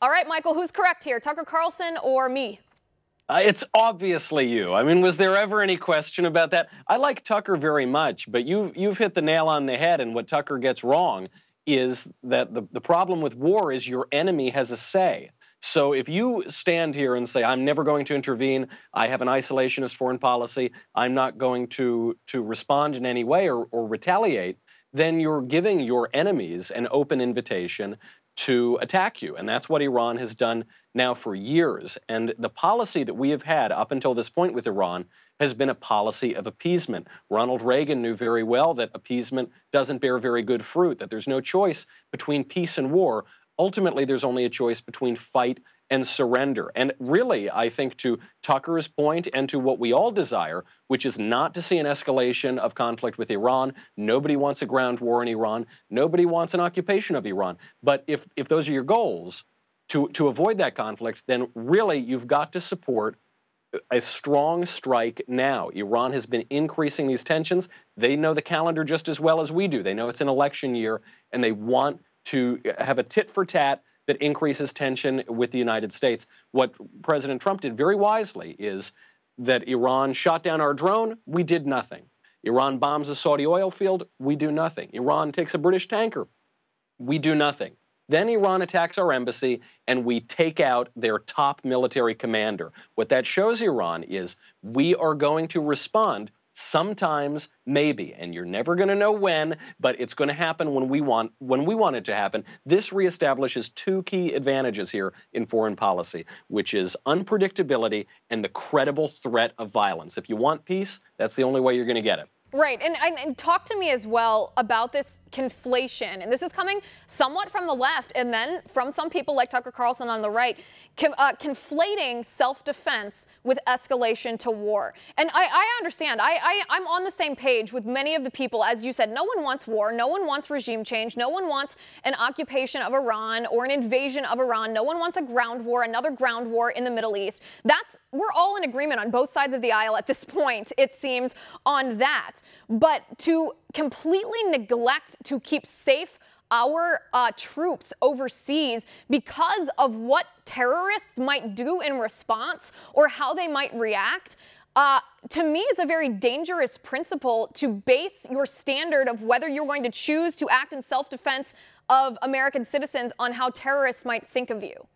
All right, Michael, who's correct here, Tucker Carlson or me? It's obviously you. I mean, was there ever any question about that? I like Tucker very much, but you've hit the nail on the head, and what Tucker gets wrong is that the problem with war is your enemy has a say. So if you stand here and say, I'm never going to intervene, I have an isolationist foreign policy, I'm not going to respond in any way or retaliate, then you're giving your enemies an open invitation to attack you. And that's what Iran has done now for years. And the policy that we have had up until this point with Iran has been a policy of appeasement. Ronald Reagan knew very well that appeasement doesn't bear very good fruit, that there's no choice between peace and war. Ultimately, there's only a choice between fight and surrender. And really, I think to Tucker's point and to what we all desire, which is not to see an escalation of conflict with Iran. Nobody wants a ground war in Iran. Nobody wants an occupation of Iran. But if those are your goals, to avoid that conflict, then really you've got to support a strong strike now. Iran has been increasing these tensions. They know the calendar just as well as we do. They know it's an election year, and they want to have a tit for tat that increases tension with the United States. What President Trump did very wisely is that Iran shot down our drone, we did nothing. Iran bombs a Saudi oil field, we do nothing. Iran takes a British tanker, we do nothing. Then Iran attacks our embassy, and we take out their top military commander. What that shows Iran is we are going to respond sometimes, maybe, and you're never going to know when, but it's going to happen when we want it to happen. This reestablishes two key advantages here in foreign policy, which is unpredictability and the credible threat of violence. If you want peace, that's the only way you're going to get it. Right, and talk to me as well about this conflation, and this is coming somewhat from the left and then from some people like Tucker Carlson on the right, conflating self-defense with escalation to war. And I understand, I'm on the same page with many of the people, as you said, no one wants war, no one wants regime change, no one wants an occupation of Iran or an invasion of Iran, no one wants a ground war, another ground war in the Middle East. We're all in agreement on both sides of the aisle at this point, it seems, on that. But to completely neglect to keep safe our troops overseas because of what terrorists might do in response or how they might react, to me is a very dangerous principle to base your standard of whether you're going to choose to act in self-defense of American citizens on how terrorists might think of you.